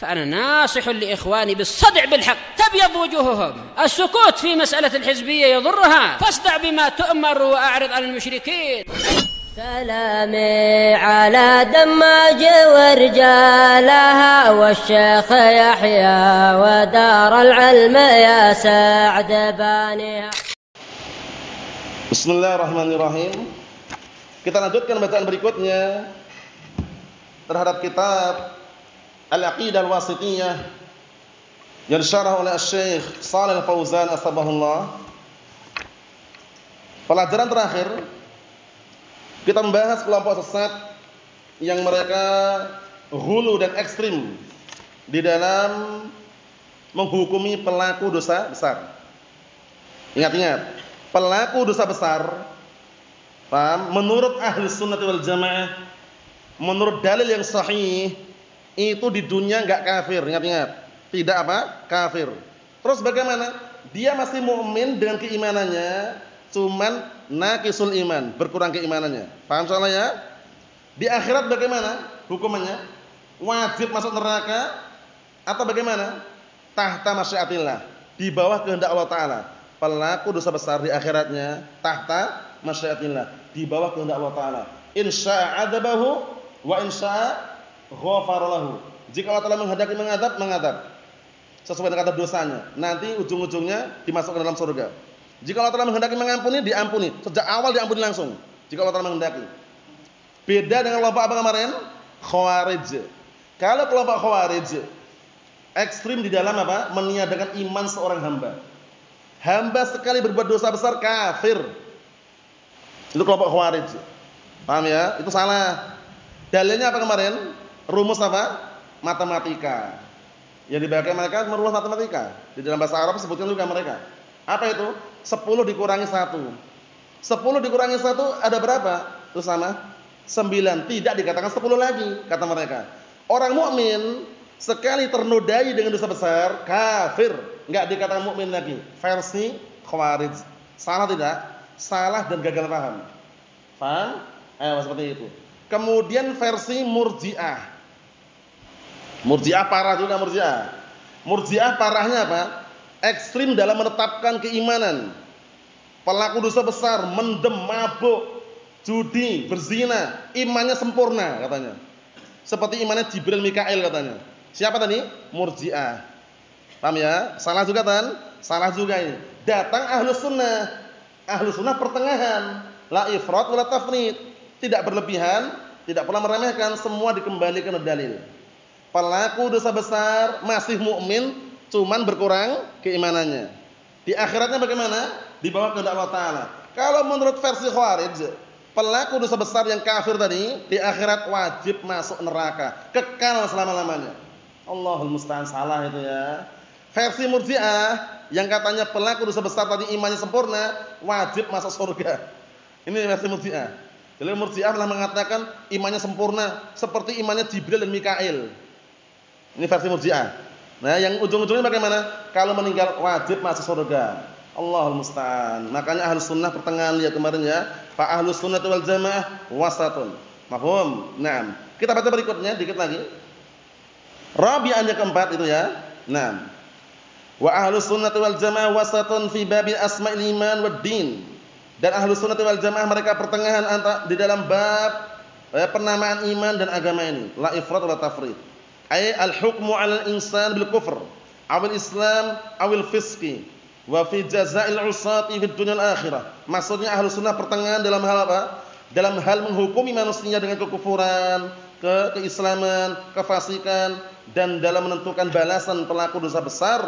فأنا ناصح لإخواني بالصدع بالحق تبيض وجوههم. السكوت في مسألة الحزبية يضرها، فاصدع بما تؤمر وأعرض عن المشركين. سلامي على دماج ورجالها والشيخ يحيى ودار العلم يا سعد بانيها. Bismillahirrahmanirrahim. Kita lanjutkan bacaan berikutnya terhadap kitab Al-Aqidah Al-Wasithiyah yang disyarah oleh Syekh Shalih Al-Fauzan Asbahullah. Pelajaran terakhir kita membahas kelompok sesat yang mereka ghulu dan ekstrim di dalam menghukumi pelaku dosa besar. Ingat-ingat, pelaku dosa besar, paham? Menurut ahli sunnah wal jamaah, menurut dalil yang sahih, itu di dunia enggak kafir. Ingat-ingat, tidak apa? Kafir. Terus bagaimana? Dia masih mukmin dengan keimanannya, cuman naqisul iman, berkurang keimanannya. Paham soalnya ya? Di akhirat bagaimana hukumannya? Wajib masuk neraka atau bagaimana? Tahta masyiatillah, di bawah kehendak Allah Ta'ala. Pelaku dosa besar di akhiratnya tahta masyiatillah, di bawah kehendak Allah Ta'ala. Insya'a adabahu wa insya'a ghafara lahu. Jika Allah Ta'ala menghendaki mengadab sesuai dengan kadar dosanya, nanti ujung-ujungnya dimasukkan dalam surga. Jika Allah Ta'ala menghendaki mengampuni, diampuni. Sejak awal diampuni langsung jika Allah Ta'ala menghendaki. Beda dengan kelompok apa kemarin? Khawarij. Kalau kelompok Khawarij ekstrim di dalam apa? Meniadakan iman seorang hamba. Hamba sekali berbuat dosa besar kafir. Itu kelompok Khawarij. Paham ya? Itu salah. Dalilnya apa kemarin? Rumus apa? Matematika. Yang dipakai mereka merumus matematika. Di dalam bahasa Arab sebutkan juga mereka. Apa itu? 10 dikurangi 1. 10 dikurangi 1 ada berapa? Itu sama 9. Tidak dikatakan 10 lagi, kata mereka. Orang mukmin sekali ternodai dengan dosa besar kafir, enggak dikatakan mukmin lagi. Versi Khawarij. Salah tidak? Salah dan gagal paham. Paham? Seperti itu. Kemudian versi Murji'ah. Murji'ah parah juga Murji'ah. Murji'ah parahnya apa? Ekstrim dalam menetapkan keimanan. Pelaku dosa besar, mendem, mabuk, judi, berzina, imannya sempurna katanya. Seperti imannya Jibril Mikail katanya. Siapa tadi? Murji'ah. Paham ya? Salah juga kan? Salah juga ini. Datang Ahlus Sunnah. Ahlus Sunnah pertengahan. La ifrat wala tafrit. Tidak berlebihan, tidak pula meremehkan, semua dikembalikan ke dalil. Pelaku dosa besar masih mukmin, cuman berkurang keimanannya. Di akhiratnya bagaimana? Di bawah kehendak Allah Ta'ala. Kalau menurut versi Khawarij, pelaku dosa besar yang kafir tadi di akhirat wajib masuk neraka, kekal selama-lamanya. Allahul musta'an, salah itu ya. Versi Murji'ah yang katanya pelaku dosa besar tadi imannya sempurna, wajib masuk surga. Ini versi Murji'ah. Jadi Murji'ah telah mengatakan imannya sempurna seperti imannya Jibril dan Mikail. Ini versi Murji'ah. Nah, yang ujung-ujungnya bagaimana? Kalau meninggal wajib masuk surga. Allahul musta'an. Makanya Ahlus Sunnah pertengahan lihat kemarin ya. Fa Ahlus Sunnah wal Jamaah wasatun. Mafhum? Naam. Kita baca berikutnya dikit lagi. Rabi'an yang keempat itu ya. Naam. Wa Ahlus Sunnah wal Jamaah wasatun fi babi asma'il iman wad din. Dan Ahlus Sunnah wal Jamaah mereka pertengahan di dalam bab penamaan iman dan agama ini. La ifrat wala tafrit. Ay al-hukmu 'alal insan bil kufr, awil islam, awil fisqi, wa fi jazaa'il 'usati fid dunya al akhirah. Maksudnya Ahlus Sunnah pertengahan dalam hal apa? Dalam hal menghukumi manusia dengan kekufuran, keislaman, kefasikan, dan dalam menentukan balasan pelaku dosa besar.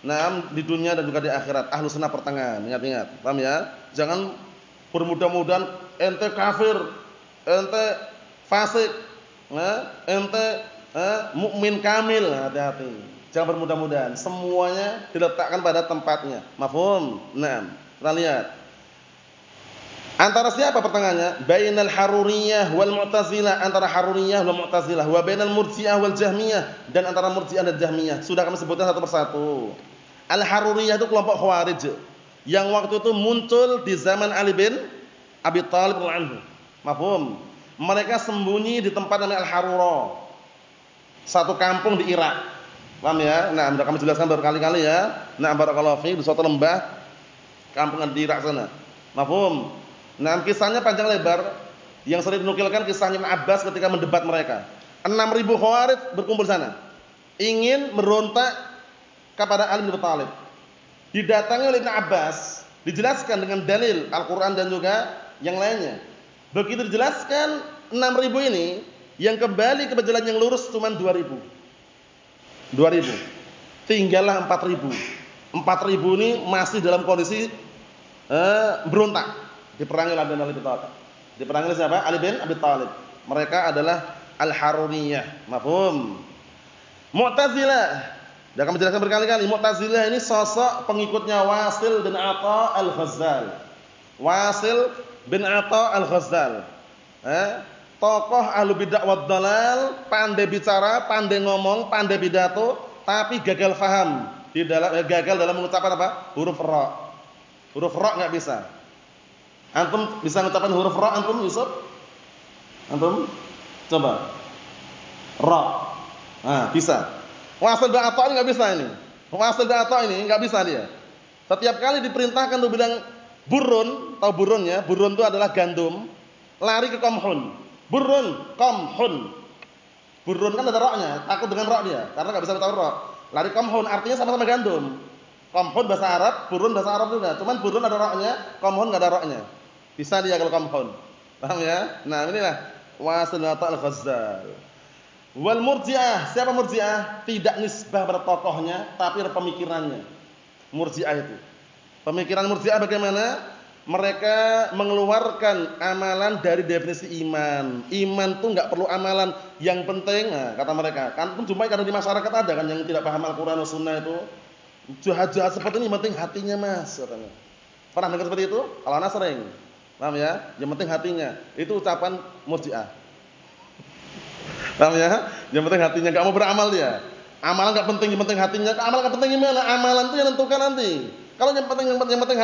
Nah, di dunia dan juga di akhirat. Ahlus Sunnah pertengahan. Ingat-ingat. Paham ya? Jangan bermudah-mudahan ente kafir, ente fasik, ente mukmin kamil. Hati-hati. Jangan bermudah-mudahan. Semuanya diletakkan pada tempatnya. Mafhum? Naam. Kita lihat. Antara siapa pertengahannya? Bainal Haruriyah wal Mu'tazilah, antara Haruriyah wal Mu'tazilah, wa bainal Murji'ah wal Jahmiyah, dan antara Murji'ah dan Jahmiyah. Sudah kami sebutkan satu persatu. Al-Haruriyah itu kelompok Khawarij yang waktu itu muncul di zaman Ali bin Abi Thalib radhiyallahu anhu. Mafhum? Mereka sembunyi di tempat namanya Al-Harura. satu kampung di Irak. Paham ya? Nah, sudah kami jelaskan berkali-kali ya. Nah, barakallahu fi, di suatu lembah kampungan di Irak sana. Mafhum? Nah, kisahnya panjang lebar yang sering dinukilkan kisahnya Ibnu Abbas ketika mendebat mereka. 6.000 Khawarij berkumpul sana. Ingin merontak kepada Ali bin Abi Thalib. Didatangi oleh Ibnu Abbas, dijelaskan dengan dalil Al-Qur'an dan juga yang lainnya. Begitu dijelaskan 6.000 ini yang kembali ke jalan yang lurus cuma 2.000. Tinggallah 4.000. 4.000 ini masih dalam kondisi berontak. Diperangi oleh Ali bin Abi Thalib. Diperangi oleh siapa? Ali bin Abi Thalib. Mereka adalah Al-Haruniyah. Mafhum? Mu'tazilah. Sudah kami jelaskan berkali-kali, Mu'tazilah ini sosok pengikutnya Wasil bin Atha al-Ghazzal. Wasil bin Atha al-Ghazzal. Tokoh ahlu bid'ah wad dalal, pandai bicara, pandai ngomong, pandai pidato, tapi gagal faham gagal dalam mengucapkan apa? Huruf ra. Huruf ra enggak bisa. Antum bisa mengucapkan huruf ra antum, Yusuf? Antum? Coba. Ra. Nah, bisa. Wasil bin Atha ini enggak bisa ini. Wasil bin Atha ini enggak bisa dia. Setiap kali diperintahkan untuk bilang burun, tahu burun ya? Burun itu adalah gandum. Lari ke komhun. Burun, komhun. Burun kan ada ra-nya, takut dengan ra dia karena enggak bisa baca ra. Lari komhun artinya sama-sama gandum. Komhun bahasa Arab, burun bahasa Arab juga. Cuman burun ada ra-nya, komhun enggak ada ra-nya. Bisa dia kalau komhun. Paham ya? Nah, inilah Wasil bin Atha al-Ghazzal. Wal Murji'ah, siapa Murji'ah? Tidak nisbah pada tokohnya, tapi pada pemikirannya. Murji'ah itu. Pemikiran Murji'ah bagaimana? Mereka mengeluarkan amalan dari definisi iman. Iman itu enggak perlu amalan, yang penting, nah, kata mereka. Kan pun jumpai kadang di masyarakat ada kan yang tidak paham Al-Qur'an dan Sunnah itu. Jahat-jahat seperti ini, yang penting hatinya Mas, katanya. Pernah dengar seperti itu? Kalau anak sering. Paham ya? Yang penting hatinya. Itu ucapan Murji'ah. Paham ya? Yang penting hatinya, enggak mau beramal dia. Amalan enggak penting, yang penting hatinya. Amalan enggak penting gimana? Amalan itu yang menentukan nanti. Kalau yang penting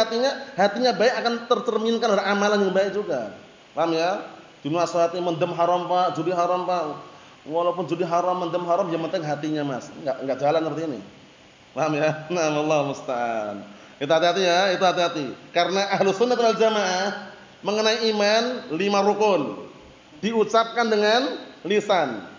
hatinya baik akan tercerminkan dari amalan yang baik juga. Paham ya? Dunia aswati mendem haram Pak, judi haram Pak. Walaupun judi haram, mendem haram, yang penting hatinya Mas. Enggak jalan seperti ini. Paham ya? Nah, Allah musta'an. Itu hati-hati ya, itu hati-hati. Karena Ahlus Sunnah wal Jamaah mengenai iman 5 rukun. Diucapkan dengan lisan,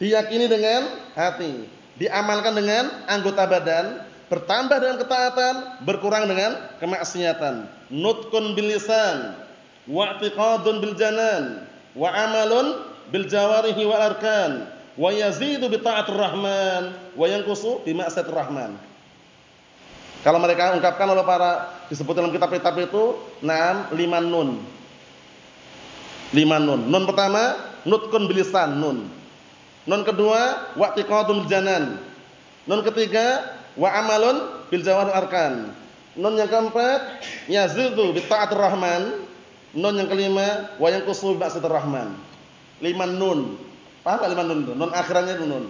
diyakini dengan hati, diamalkan dengan anggota badan, bertambah dengan ketaatan, berkurang dengan kemaksiatan. Nutqun bil lisan, wa i'tiqadun bil janan, wa amalun bil jawarihi wal arkan, wa yazidu bi ta'atir rahman, wa yanqusu bi ma'siyatir rahman. Kalau mereka ungkapkan oleh para disebut dalam kitab-kitab itu 5 nun. 5 nun. Nun pertama nutqun bil lisan, nun. Nun kedua wa'tiqadun bil janan. Nun ketiga wa amalun bil jawarih arkan. Nun yang keempat yazidu bi ta'atir rahman. Nun yang kelima wa yanqusu bi ma'siyatir rahman. 5 nun. Paham enggak 5 nun itu? Nun akhirannya itu nun.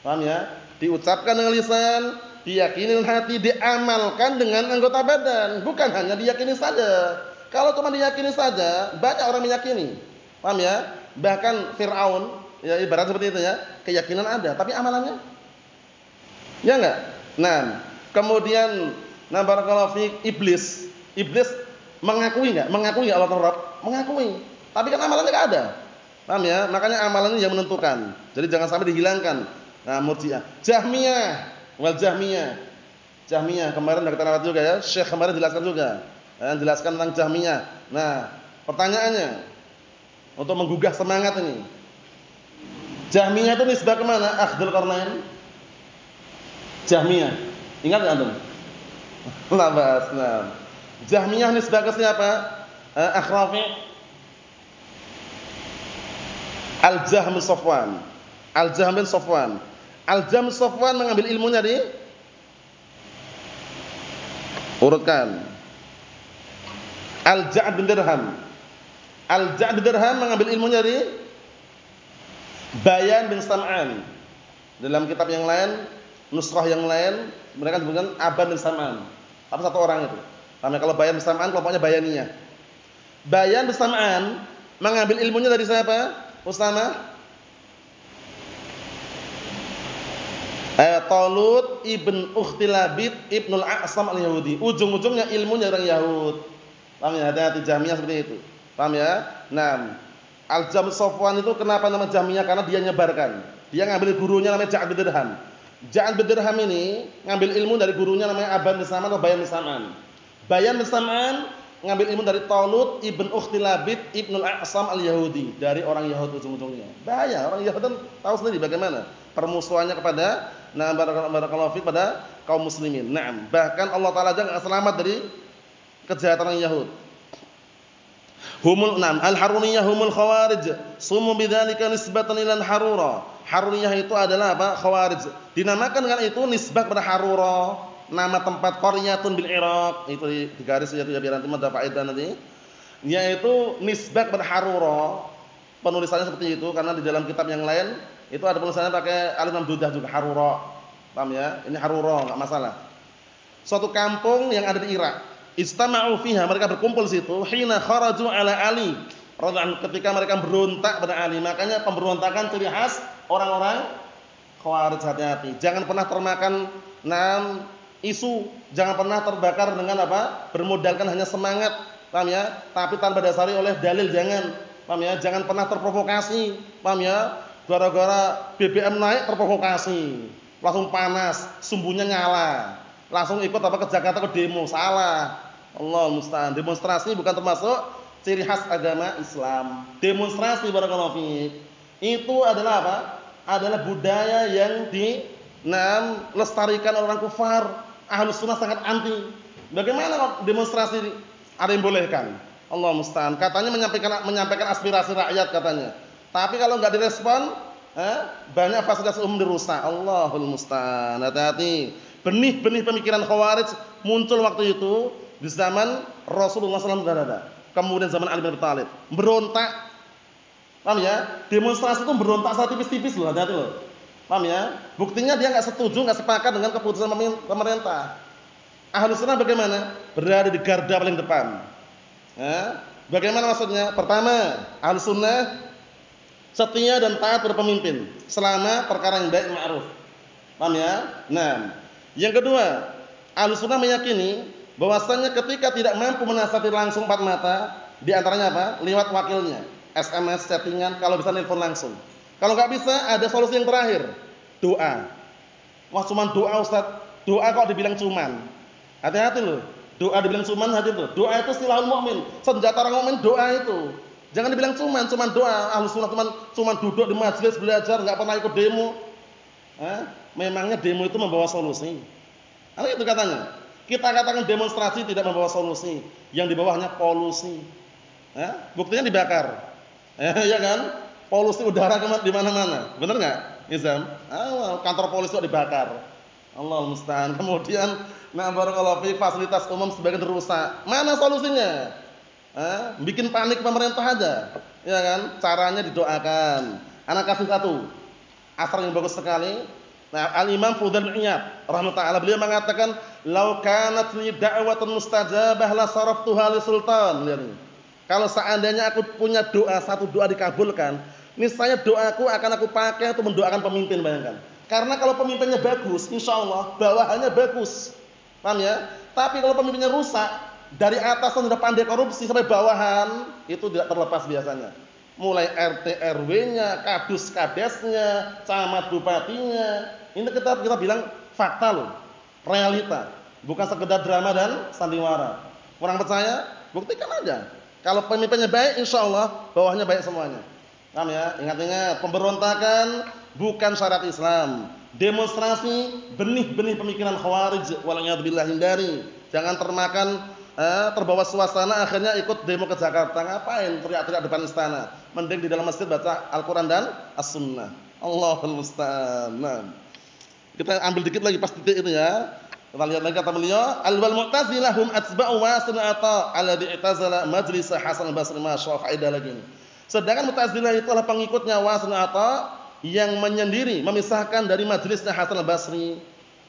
Paham ya? Diucapkan dengan lisan, diyakini dengan hati, diamalkan dengan anggota badan. Bukan hanya diyakini saja. Kalau cuma diyakini saja, banyak orang meyakini. Paham ya? Bahkan Fir'aun, ya ibarat seperti itu ya, keyakinan ada, tapi amalannya ya enggak? Nah, kemudian barakallahu fiik iblis. Iblis mengakui enggak? Mengakui Allah Rabb? Mengakui. Tapi kan amalannya enggak ada. Paham ya? Makanya amalannya yang menentukan. Jadi jangan sampai dihilangkan. Nah, Murji'ah. Jahmiyah wal Jahmiyah. Jahmiyah kemarin sudah kita lewat juga ya. Syekh kemarin jelaskan juga. Jelaskan tentang Jahmiyah. Nah, pertanyaannya untuk menggugah semangat ini. Jahmiyah itu nisbah ke mana? Akhdul Qarnain. Jahmiyah. Ingat enggak antum? Labas. Nah. Jahmiyah nisbah ke siapa? Akhrafi. Al-Jahm bin Safwan. Al-Jahm bin Safwan. Al-Jahm bin Safwan mengambil ilmunya di urutkan. Al-Ja'd bin Dirham. Al-Ja'd bin Dirham mengambil ilmunya di Bayan bin Sam'an. Dalam kitab yang lain, nusrah yang lain, mereka disebutkan Aban bin Sam'an. Apa satu orang itu? Karena kalau Bayan bin Sam'an kelompoknya Bayaniyah. Bayan bin Sam'an mengambil ilmunya dari siapa? Usama Talut ibn Ukhtilabid ibnul A'sam al-Yahudi. Ujung-ujungnya ilmunya orang Yahud. Paham ya? Hati-hati Jahmiyah seperti itu. Paham ya? Nah, Al-Jam Safwan itu kenapa nama Jahmiyah? Karena dia nyebarkan. Dia ngambil gurunya namanya Ja'ad bin Dirham. Ja'ad bin Dirham ini ngambil ilmu dari gurunya namanya Aban bin Sam'an atau Bayan bin Sam'an. Bayan bin Sam'an ngambil ilmu dari Talut ibn Ukhtilabid ibnul A'sam al-Yahudi, dari orang Yahudi ujung-ujungnya. Bahaya, orang Yahudi kan tahu sendiri bagaimana permusuhannya kepada barakallahu fi pada kaum muslimin. Naam, bahkan Allah taala aja enggak selamat dari kejahatan orang Yahud. Humul nam al-Haruriyah humul khawarij, sumu bidzalika nisbatan ila al-Harura. Haruriyah itu adalah apa? Khawarij. Dinamakan dengan itu nisbah pada Harura, nama tempat qaryatun bil Iraq. Itu di garis ya biar nanti ada faedah nanti. Yaitu nisbah pada Harura. Penulisannya seperti itu karena di dalam kitab yang lain itu ada penulisannya pakai alif lam dudah juga Harura. Paham ya? Ini Harura enggak masalah. Suatu kampung yang ada di Irak. Istama'u fiha, mereka berkumpul di situ. Hina kharaju ala Ali, ketika mereka berontak pada Ali. Makanya pemberontakan ciri khas orang-orang Khawarij. Hati-hati, jangan pernah termakan isu, jangan pernah terbakar dengan apa? Bermodalkan hanya semangat, paham ya? Tapi tanpa dasari oleh dalil, jangan. Paham ya? Jangan pernah terprovokasi, paham ya? Gara-gara BBM naik terprovokasi, langsung panas, sumbunya nyala. Langsung ikut apa ke Jakarta ke demo, salah. Allah musta'an. Demonstrasi bukan termasuk ciri khas agama Islam. Demonstrasi barakallahu fiik itu adalah apa? Adalah budaya yang dilestarikan orang kufar. Ahlus sunnah sangat anti. Bagaimana demonstrasi ada yang bolehkan? Allah musta'an. Katanya menyampaikan aspirasi rakyat katanya. Tapi kalau enggak direspon, banyak fasilitas umum dirusak. Allahul musta'an. Hati-hati. Benih-benih pemikiran Khawarij muncul waktu itu di zaman Rasulullah SAW sudah ada. Kemudian zaman Ali bin Abi Thalib berontak. Paham ya? Demonstrasi itu berontak secara tipis-tipis loh, hati-hati loh. Paham ya? Buktinya dia enggak setuju, enggak sepakat dengan keputusan pemerintah. Ahlus sunnah bagaimana? Berada di garda paling depan. Bagaimana maksudnya? Pertama, Ahlus sunnah setia dan taat pada pemimpin selama perkara yang baik ma'ruf. Paham ya? Nah, yang kedua, Ahlus sunnah meyakini bahwasanya ketika tidak mampu menasihati langsung empat mata, di antaranya apa? Lewat wakilnya, SMS, chattingan, kalau bisa nelpon langsung. Kalau nggak bisa, ada solusi yang terakhir, doa. Wah, cuman doa Ustaz. Doa kok dibilang cuman. Hati-hati loh. Doa dibilang cuman, hati tuh. Doa itu silahul mukmin. Senjata orang mukmin doa itu. Jangan dibilang cuman doa. Ahlus sunnah cuman duduk di majelis belajar, nggak pernah ikut demo. Memangnya demo itu membawa solusi? Apa itu katanya? Kita katakan demonstrasi tidak membawa solusi, yang di bawahnya polusi. Buktinya dibakar. Ya kan? Polusi udara di mana-mana. Benar enggak? Izam. Kantor polisi kok dibakar. Allahul musta'an. Kemudian barakallahu fi fasilitas umum sebagian rusak. Mana solusinya? Bikin panik pemerintah aja. Ya kan? Caranya didoakan. Anak kasih satu asar yang bagus sekali. Nah, Al-Imam Fudail bin Iyad rahimahullah beliau mengatakan, "Lau kanat li da'watun mustajabah la saraftuha li sultan." Lihat ini. Kalau seandainya aku punya doa, satu doa dikabulkan, niscaya doaku akan aku pakai untuk mendoakan pemimpin, bayangkan. Karena kalau pemimpinnya bagus, insyaallah bawahannya bagus. Paham ya? Tapi kalau pemimpinnya rusak, dari atas sudah pandai korupsi sampai bawahan, itu tidak terlepas biasanya. Mulai RT RW-nya, kadus kadesnya, camat bupatinya. Ini kita bilang fakta loh, realita, bukan sekedar drama dan sandiwara. Kurang percaya? Buktikan aja. Kalau pemimpinnya baik, insyaallah bawahnya baik semuanya. Paham ya? Ingat-ingat, pemberontakan bukan syarat Islam. Demonstrasi benih-benih pemikiran Khawarij, wala'iyadzubillah hindari. Jangan terbawa suasana akhirnya ikut demo ke Jakarta. Ngapain teriak-teriak depan istana? Mending di dalam masjid baca Al-Quran dan As-Sunnah. Allahul musta'an. Kita ambil dikit lagi pas titik itu ya. Kita lihat lagi kata beliau, al-wal mu'tazilah hum atba'u wasil ata alladhi i'tazala majlis Hasan al-Basri, masya faedah lagi. Sedangkan Mu'tazilah itu adalah pengikutnya Wasil ata yang menyendiri, memisahkan dari majelisnya Hasan al-Basri.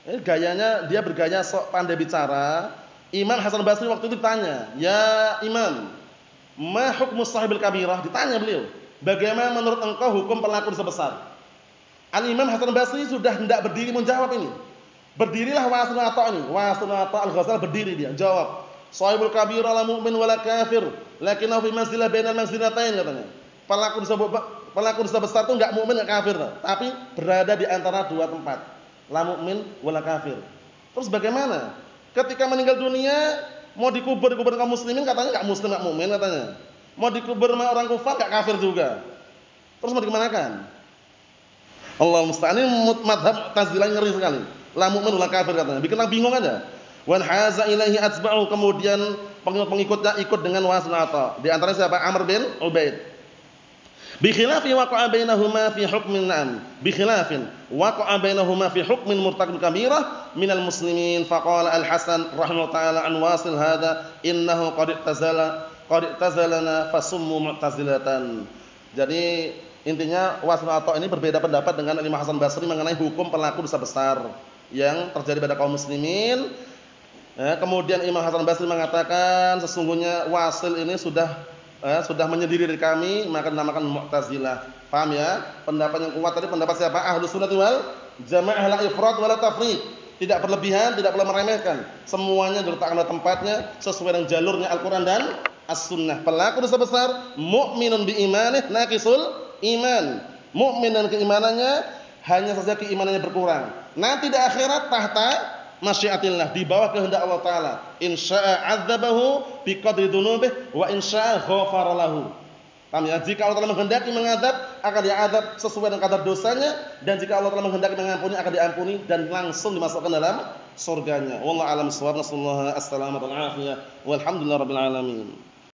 Gayanya dia bergaya sok pandai bicara. Imam Hasan al-Basri waktu itu ditanya, "Ya Imam, ma hukmu sahibil kabirah?" Ditanya beliau, "Bagaimana menurut engkau hukum pelaku dosa besar?" Al-Imam Hasan Basri sudah hendak berdiri menjawab ini. Berdirilah Wasil bin Atha ini. Wasil bin Atha Al-Ghazali berdiri dia jawab. Shahibul kabir la mu'min wala kafir, lakinnahu fi manzilah bainal manzilatain katanya. Pelaku dosa besar itu enggak mukmin enggak kafir, tapi berada di antara dua tempat. La mu'min wala kafir. Terus bagaimana? Ketika meninggal dunia mau dikubur kaum muslimin katanya enggak muslim enggak mukmin katanya. Mau dikubur sama orang kufar enggak kafir juga. Terus mau dikemanakan? Allah musta'an, ini madhab Mu'tazilah ngeri sekali. La mu'min wala kafir katanya. Bikin orang bingung aja. Wan haza ilaihi atba'u, kemudian pengikut-pengikutnya ikut dengan Wasil bin Atha. Di antaranya siapa? Amr bin Ubaid. Bi khilafi waqa'a bainahuma fi hukmin na'am. Bi khilafin waqa'a bainahuma fi hukmin murtakib kabirah minal muslimin. Faqala Al-Hasan rahimahullah ta'ala an Wasil hadza innahu qad i'tazalana fasummu mu'tazilatan. Jadi intinya Wasil bin Atha ini berbeda pendapat dengan Imam Hasan Basri mengenai hukum pelaku dosa besar yang terjadi pada kaum muslimin. Kemudian Imam Hasan Basri mengatakan sesungguhnya Wasil ini sudah menyendiri dari kami, maka dinamakan Mu'tazilah. Paham ya? Pendapat yang kuat tadi pendapat siapa? Ahlus Sunnah wal Jamaah, la ifrat wala tafriq. Tidak berlebihan, tidak pula meremehkan. Semuanya diletakkan pada tempatnya sesuai dengan jalurnya Al-Qur'an dan As-Sunnah. Pelaku dosa besar mu'minun bi imanih naqisul iman. Mukmin dan keimanannya hanya saja keimanannya berkurang. Nanti di akhirat tahta masyiatillah, di bawah kehendak Allah taala. Insya'a 'adzabahu biqadri dzunubih wa insya'a ghafara lahu. Paham ya? Jika Allah taala menghendaki mengadab, akan diadab sesuai dengan kadar dosanya, dan jika Allah taala menghendaki mengampuni, akan diampuni dan langsung dimasukkan dalam surganya. Wallahu a'lam bissawab. Nasallahu as-salamata wal afiyah. Walhamdulillahirabbil alamin.